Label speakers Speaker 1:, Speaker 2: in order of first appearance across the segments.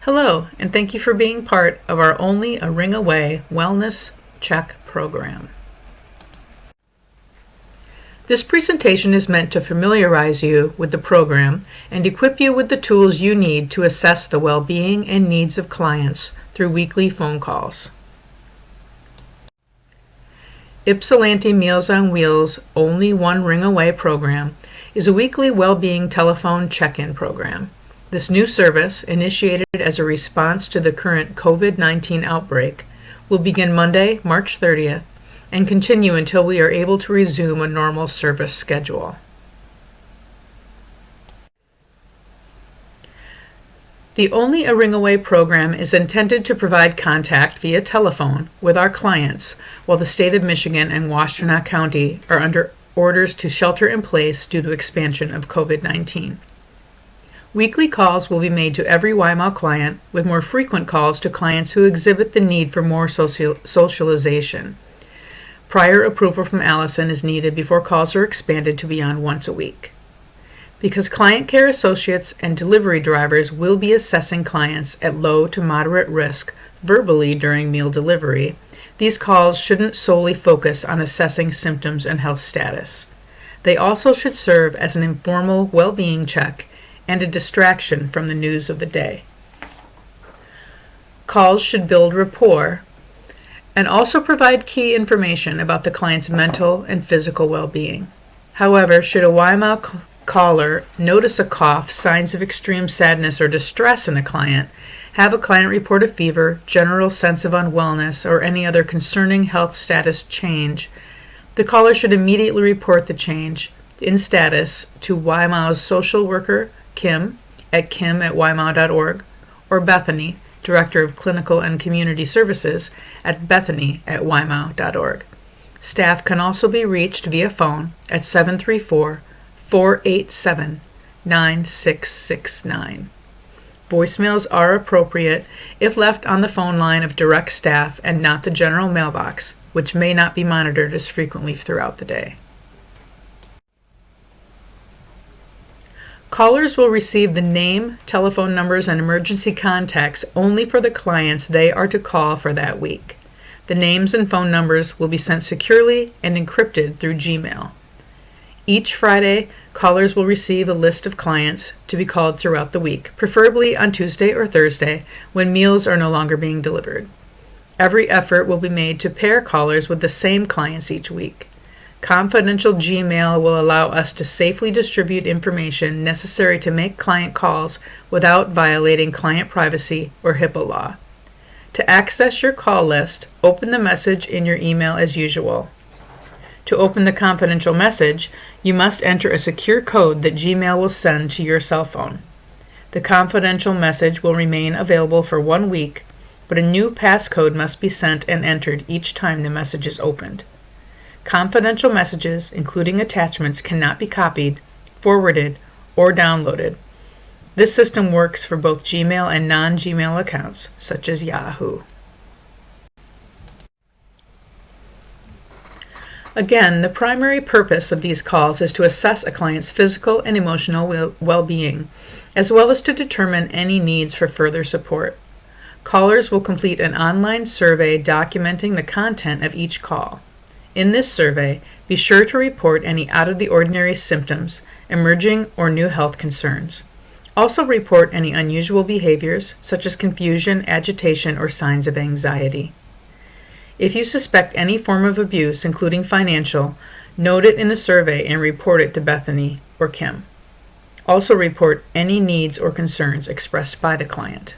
Speaker 1: Hello, and thank you for being part of our Only a Ring Away Wellness Check program. This presentation is meant to familiarize you with the program and equip you with the tools you need to assess the well-being and needs of clients through weekly phone calls. Ypsilanti Meals on Wheels' Only One Ring Away program is a weekly well-being telephone check-in program. This new service, initiated as a response to the current COVID-19 outbreak, will begin Monday, March 30th, and continue until we are able to resume a normal service schedule. The Only a Ring Away program is intended to provide contact via telephone with our clients while the state of Michigan and Washtenaw County are under orders to shelter in place due to expansion of COVID-19. Weekly calls will be made to every YMOW client, with more frequent calls to clients who exhibit the need for more socialization. Prior approval from Allison is needed before calls are expanded to beyond once a week. Because client care associates and delivery drivers will be assessing clients at low to moderate risk verbally during meal delivery, these calls shouldn't solely focus on assessing symptoms and health status. They also should serve as an informal well-being check and a distraction from the news of the day. Calls should build rapport and also provide key information about the client's mental and physical well-being. However, should a YMOW caller notice a cough, signs of extreme sadness or distress in a client, have a client report a fever, general sense of unwellness, or any other concerning health status change, the caller should immediately report the change in status to YMOW's social worker, Kim, at kim@ymow.org, or Bethany, Director of Clinical and Community Services, at bethany@ymow.org. Staff can also be reached via phone at 734-487-9669. Voicemails are appropriate if left on the phone line of direct staff and not the general mailbox, which may not be monitored as frequently throughout the day. Callers will receive the name, telephone numbers, and emergency contacts only for the clients they are to call for that week. The names and phone numbers will be sent securely and encrypted through Gmail. Each Friday, callers will receive a list of clients to be called throughout the week, preferably on Tuesday or Thursday when meals are no longer being delivered. Every effort will be made to pair callers with the same clients each week. Confidential Gmail will allow us to safely distribute information necessary to make client calls without violating client privacy or HIPAA law. To access your call list, open the message in your email as usual. To open the confidential message, you must enter a secure code that Gmail will send to your cell phone. The confidential message will remain available for 1 week, but a new passcode must be sent and entered each time the message is opened. Confidential messages, including attachments, cannot be copied, forwarded, or downloaded. This system works for both Gmail and non-Gmail accounts, such as Yahoo. Again, the primary purpose of these calls is to assess a client's physical and emotional well-being, as well as to determine any needs for further support. Callers will complete an online survey documenting the content of each call. In this survey, be sure to report any out-of-the-ordinary symptoms, emerging or new health concerns. Also report any unusual behaviors, such as confusion, agitation, or signs of anxiety. If you suspect any form of abuse, including financial, note it in the survey and report it to Bethany or Kim. Also report any needs or concerns expressed by the client.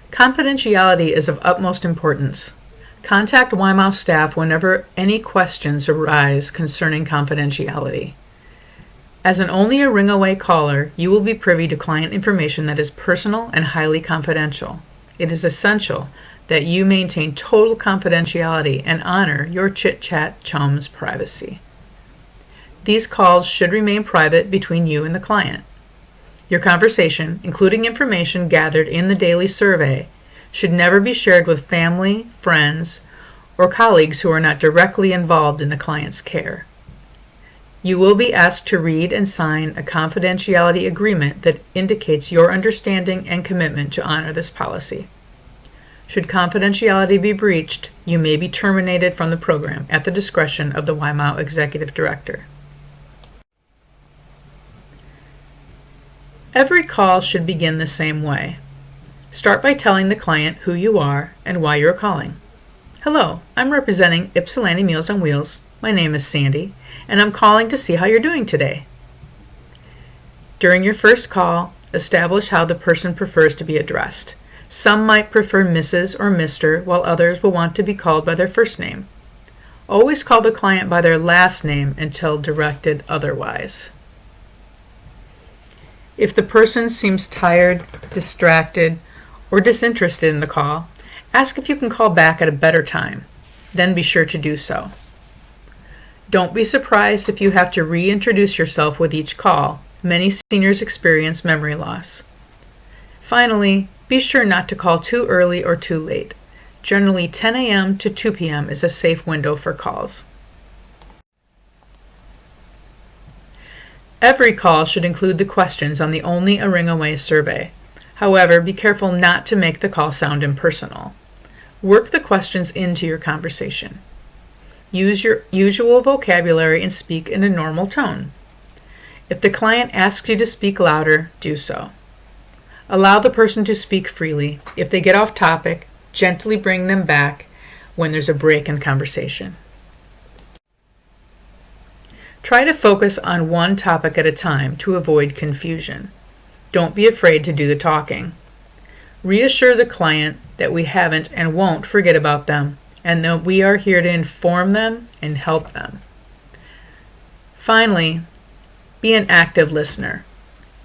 Speaker 1: Confidentiality is of utmost importance. Contact YMOW staff whenever any questions arise concerning confidentiality. As an Only a Ring Away caller, you will be privy to client information that is personal and highly confidential. It is essential that you maintain total confidentiality and honor your chit-chat chum's privacy. These calls should remain private between you and the client. Your conversation, including information gathered in the daily survey, should never be shared with family, friends, or colleagues who are not directly involved in the client's care. You will be asked to read and sign a confidentiality agreement that indicates your understanding and commitment to honor this policy. Should confidentiality be breached, you may be terminated from the program at the discretion of the YMOW Executive Director. Every call should begin the same way. Start by telling the client who you are and why you're calling. Hello, I'm representing Ypsilanti Meals on Wheels. My name is Sandy, and I'm calling to see how you're doing today. During your first call, establish how the person prefers to be addressed. Some might prefer Mrs. or Mr., while others will want to be called by their first name. Always call the client by their last name until directed otherwise. If the person seems tired, distracted, or disinterested in the call, ask if you can call back at a better time. Then be sure to do so. Don't be surprised if you have to reintroduce yourself with each call. Many seniors experience memory loss. Finally, be sure not to call too early or too late. Generally, 10 a.m. to 2 p.m. is a safe window for calls. Every call should include the questions on the Only a Ring Away survey. However, be careful not to make the call sound impersonal. Work the questions into your conversation. Use your usual vocabulary and speak in a normal tone. If the client asks you to speak louder, do so. Allow the person to speak freely. If they get off topic, gently bring them back when there's a break in conversation. Try to focus on one topic at a time to avoid confusion. Don't be afraid to do the talking. Reassure the client that we haven't and won't forget about them, and that we are here to inform them and help them. Finally, be an active listener.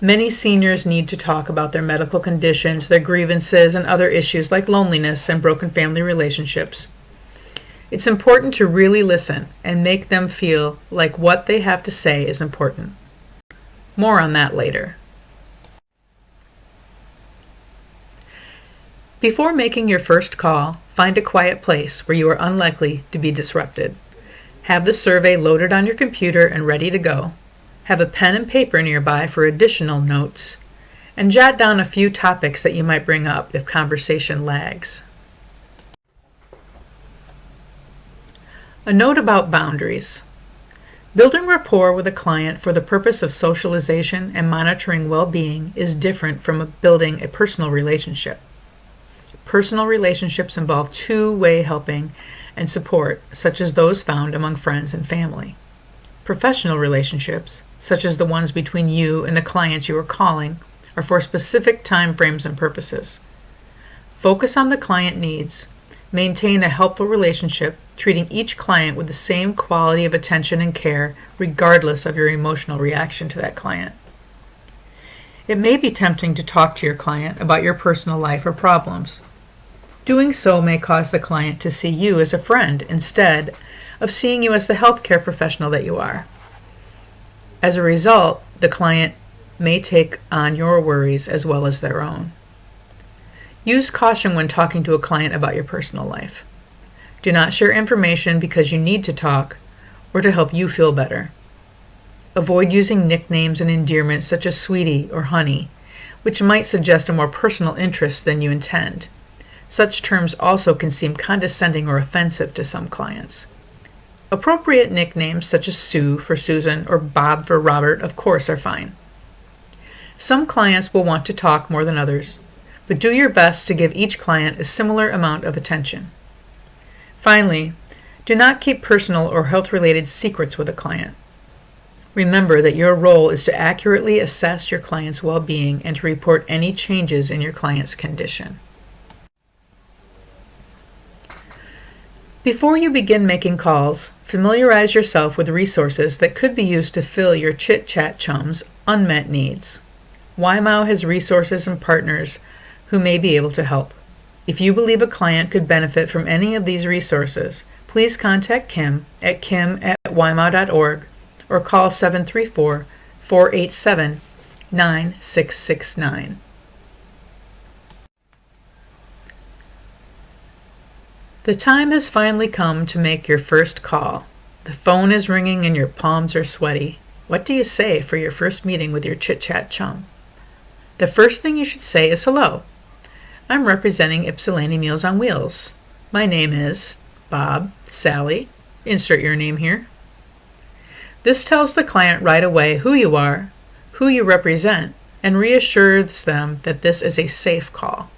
Speaker 1: Many seniors need to talk about their medical conditions, their grievances, and other issues like loneliness and broken family relationships. It's important to really listen and make them feel like what they have to say is important. More on that later. Before making your first call, find a quiet place where you are unlikely to be disrupted. Have the survey loaded on your computer and ready to go. Have a pen and paper nearby for additional notes, and jot down a few topics that you might bring up if conversation lags. A note about boundaries. Building rapport with a client for the purpose of socialization and monitoring well-being is different from building a personal relationship. Personal relationships involve two-way helping and support, such as those found among friends and family. Professional relationships, such as the ones between you and the clients you are calling, are for specific time frames and purposes. Focus on the client needs. Maintain a helpful relationship, treating each client with the same quality of attention and care, regardless of your emotional reaction to that client. It may be tempting to talk to your client about your personal life or problems. Doing so may cause the client to see you as a friend instead of seeing you as the healthcare professional that you are. As a result, the client may take on your worries as well as their own. Use caution when talking to a client about your personal life. Do not share information because you need to talk or to help you feel better. Avoid using nicknames and endearments such as sweetie or honey, which might suggest a more personal interest than you intend. Such terms also can seem condescending or offensive to some clients. Appropriate nicknames such as Sue for Susan or Bob for Robert, of course, are fine. Some clients will want to talk more than others, but do your best to give each client a similar amount of attention. Finally, do not keep personal or health-related secrets with a client. Remember that your role is to accurately assess your client's well-being and to report any changes in your client's condition. Before you begin making calls, familiarize yourself with resources that could be used to fill your chit-chat chum's unmet needs. YMOW has resources and partners who may be able to help. If you believe a client could benefit from any of these resources, please contact Kim at kim@ymow.org or call 734-487-9669. The time has finally come to make your first call. The phone is ringing and your palms are sweaty. What do you say for your first meeting with your chit-chat chum? The first thing you should say is hello. I'm representing Ypsilanti Meals on Wheels. My name is Bob, Sally. Insert your name here. This tells the client right away who you are, who you represent, and reassures them that this is a safe call.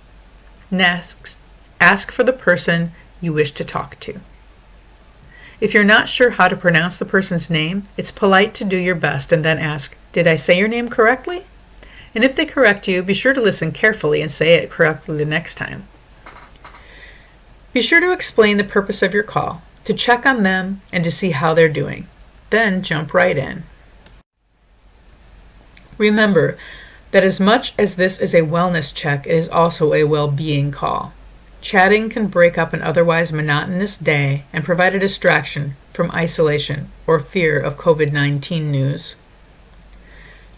Speaker 1: Next, ask for the person you wish to talk to. If you're not sure how to pronounce the person's name, it's polite to do your best and then ask, "Did I say your name correctly?" And if they correct you, be sure to listen carefully and say it correctly the next time. Be sure to explain the purpose of your call, to check on them and to see how they're doing. Then jump right in. Remember that as much as this is a wellness check, it is also a well-being call. Chatting can break up an otherwise monotonous day and provide a distraction from isolation or fear of COVID-19 news.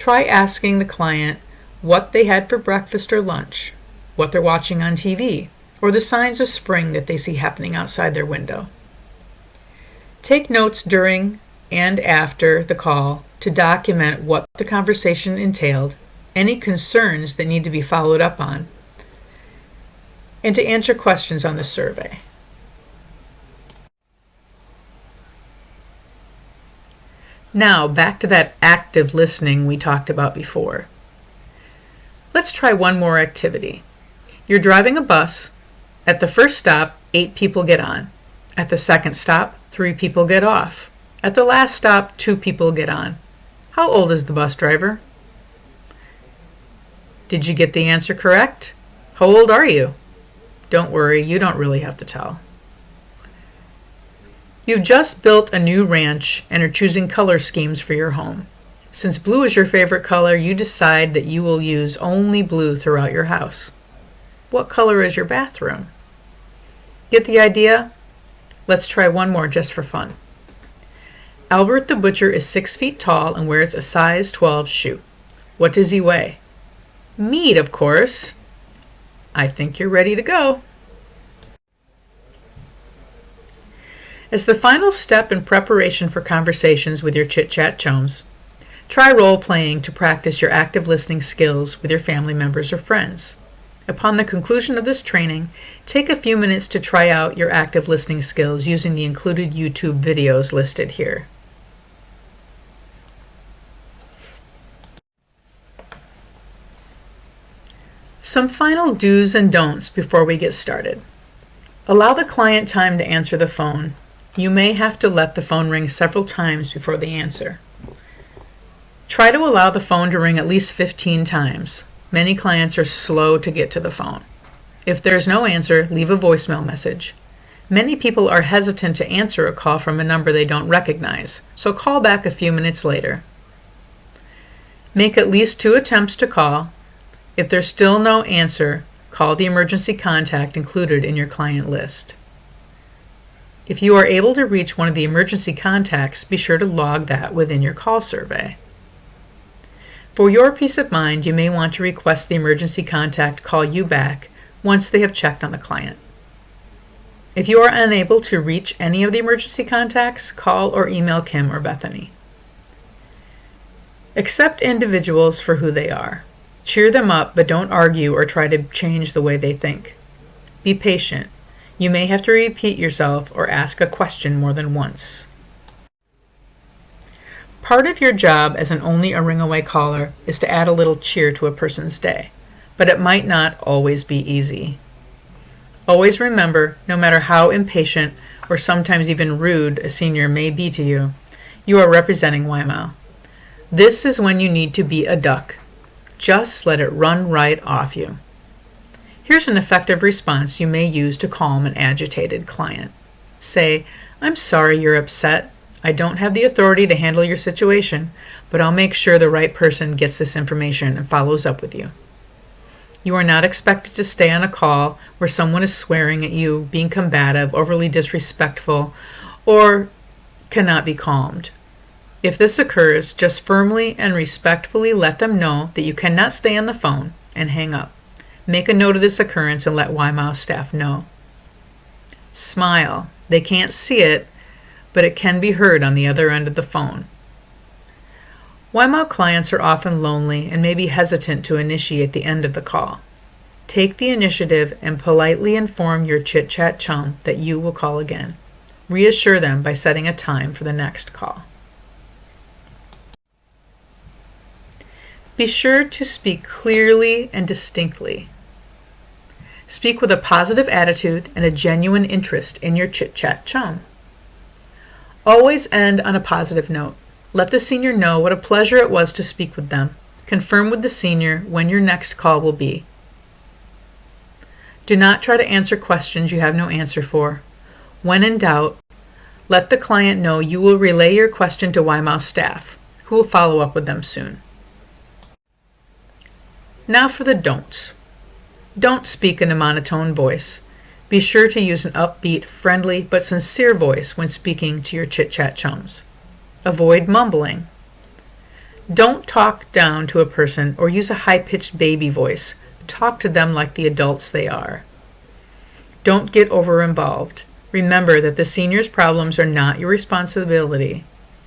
Speaker 1: Try asking the client what they had for breakfast or lunch, what they're watching on TV, or the signs of spring that they see happening outside their window. Take notes during and after the call to document what the conversation entailed, any concerns that need to be followed up on, and to answer questions on the survey. Now, back to that active listening we talked about before. Let's try one more activity. You're driving a bus. At the first stop, 8 people get on. At the second stop, 3 people get off. At the last stop, 2 people get on. How old is the bus driver? Did you get the answer correct? How old are you? Don't worry, you don't really have to tell. You've just built a new ranch and are choosing color schemes for your home. Since blue is your favorite color, you decide that you will use only blue throughout your house. What color is your bathroom? Get the idea? Let's try one more just for fun. Albert the butcher is 6 feet tall and wears a size 12 shoe. What does he weigh? Meat, of course. I think you're ready to go. As the final step in preparation for conversations with your chit-chat chums, try role-playing to practice your active listening skills with your family members or friends. Upon the conclusion of this training, take a few minutes to try out your active listening skills using the included YouTube videos listed here. Some final do's and don'ts before we get started. Allow the client time to answer the phone. You may have to let the phone ring several times before they answer. Try to allow the phone to ring at least 15 times. Many clients are slow to get to the phone. If there's no answer, leave a voicemail message. Many people are hesitant to answer a call from a number they don't recognize, so call back a few minutes later. Make at least 2 attempts to call. If there's still no answer, call the emergency contact included in your client list. If you are able to reach one of the emergency contacts, be sure to log that within your call survey. For your peace of mind, you may want to request the emergency contact call you back once they have checked on the client. If you are unable to reach any of the emergency contacts, call or email Kim or Bethany. Accept individuals for who they are. Cheer them up, but don't argue or try to change the way they think. Be patient. You may have to repeat yourself or ask a question more than once. Part of your job as an only a ring away caller is to add a little cheer to a person's day, but it might not always be easy. Always remember, no matter how impatient or sometimes even rude a senior may be to you, you are representing YMAL. This is when you need to be a duck. Just let it run right off you. Here's an effective response you may use to calm an agitated client. Say, "I'm sorry you're upset. I don't have the authority to handle your situation, but I'll make sure the right person gets this information and follows up with you." You are not expected to stay on a call where someone is swearing at you, being combative, overly disrespectful, or cannot be calmed. If this occurs, just firmly and respectfully let them know that you cannot stay on the phone and hang up. Make a note of this occurrence and let YMAL staff know. Smile. They can't see it, but it can be heard on the other end of the phone. YMOW clients are often lonely and may be hesitant to initiate the end of the call. Take the initiative and politely inform your chit-chat chum that you will call again. Reassure them by setting a time for the next call. Be sure to speak clearly and distinctly. Speak with a positive attitude and a genuine interest in your chit-chat chum. Always end on a positive note. Let the senior know what a pleasure it was to speak with them. Confirm with the senior when your next call will be. Do not try to answer questions you have no answer for. When in doubt, let the client know you will relay your question to YMOW staff, who will follow up with them soon. Now for the don'ts. Don't speak in a monotone voice. Be sure to use an upbeat, friendly, but sincere voice when speaking to your chit-chat chums. Avoid mumbling. Don't talk down to a person or use a high-pitched baby voice. Talk to them like the adults they are. Don't get over-involved. Remember that the senior's problems are not your responsibility.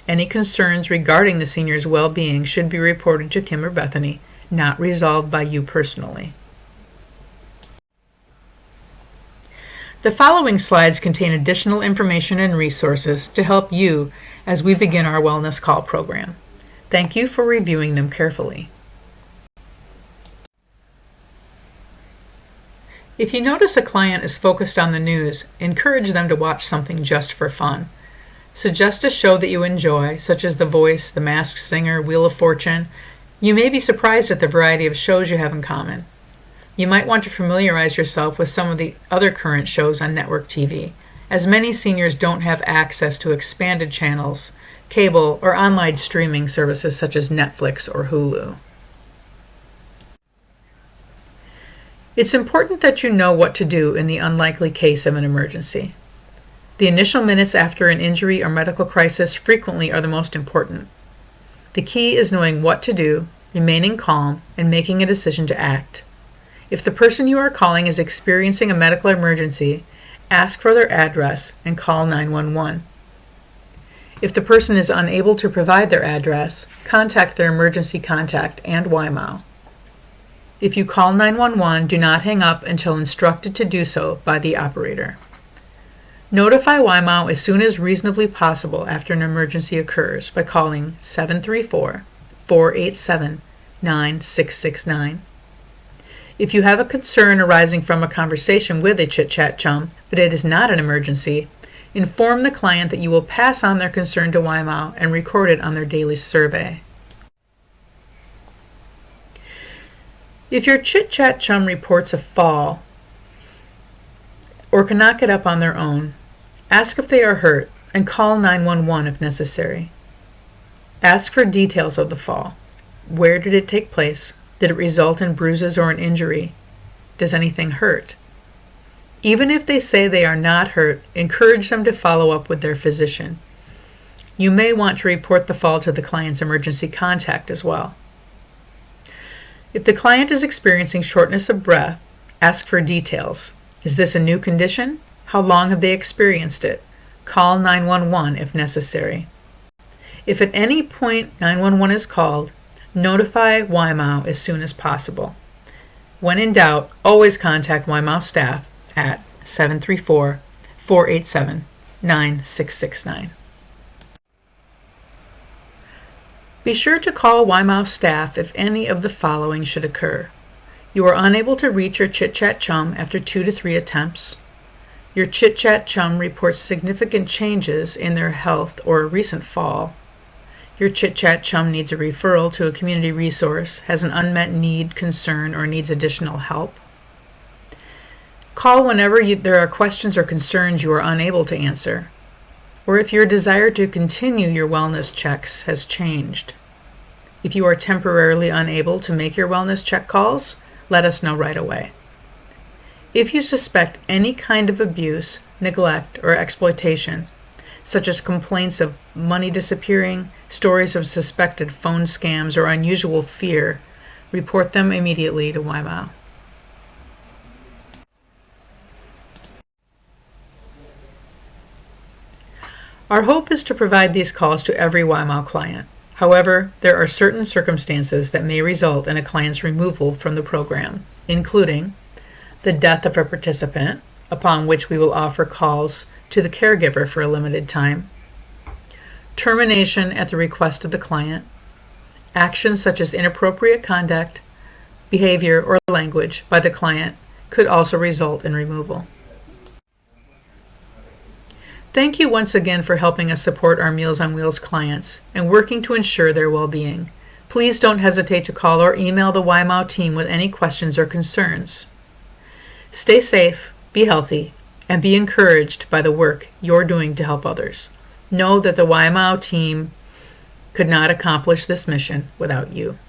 Speaker 1: Any concerns regarding the senior's well-being should be reported to Kim or Bethany, not resolved by you personally. The following slides contain additional information and resources to help you as we begin our wellness call program. Thank you for reviewing them carefully. If you notice a client is focused on the news, encourage them to watch something just for fun. Suggest a show that you enjoy, such as The Voice, The Masked Singer, Wheel of Fortune. You may be surprised at the variety of shows you have in common. You might want to familiarize yourself with some of the other current shows on network TV, as many seniors don't have access to expanded channels, cable, or online streaming services such as Netflix or Hulu. It's important that you know what to do in the unlikely case of an emergency. The initial minutes after an injury or medical crisis frequently are the most important. The key is knowing what to do, remaining calm, and making a decision to act. If the person you are calling is experiencing a medical emergency, ask for their address and call 911. If the person is unable to provide their address, contact their emergency contact and YMOW. If you call 911, do not hang up until instructed to do so by the operator. Notify YMOW as soon as reasonably possible after an emergency occurs by calling 734-487-9669. If you have a concern arising from a conversation with a chit-chat chum, but it is not an emergency, inform the client that you will pass on their concern to YMOW and record it on their daily survey. If your chit-chat chum reports a fall or cannot get up on their own, ask if they are hurt and call 911 if necessary. Ask for details of the fall. Where did it take place? Did it result in bruises or an injury? Does anything hurt? Even if they say they are not hurt, encourage them to follow up with their physician. You may want to report the fall to the client's emergency contact as well. If the client is experiencing shortness of breath, ask for details. Is this a new condition? How long have they experienced it? Call 911 if necessary. If at any point 911 is called, notify YMOW as soon as possible. When in doubt, always contact YMOW staff at 734-487-9669. Be sure to call YMOW staff if any of the following should occur. You are unable to reach your chit-chat chum after 2 to 3 attempts. Your chit-chat chum reports significant changes in their health or a recent fall. Your chit-chat chum needs a referral to a community resource, has an unmet need, concern, or needs additional help. Call whenever there are questions or concerns you are unable to answer, or if your desire to continue your wellness checks has changed. If you are temporarily unable to make your wellness check calls, let us know right away. If you suspect any kind of abuse, neglect, or exploitation, such as complaints of money disappearing, stories of suspected phone scams, or unusual fear, report them immediately to YMOW. Our hope is to provide these calls to every YMOW client. However, there are certain circumstances that may result in a client's removal from the program, including the death of a participant, upon which we will offer calls to the caregiver for a limited time, termination at the request of the client, actions such as inappropriate conduct, behavior, or language by the client could also result in removal. Thank you once again for helping us support our Meals on Wheels clients and working to ensure their well-being. Please don't hesitate to call or email the YMOW team with any questions or concerns. Stay safe, be healthy, and be encouraged by the work you're doing to help others. Know that the YMOW team could not accomplish this mission without you.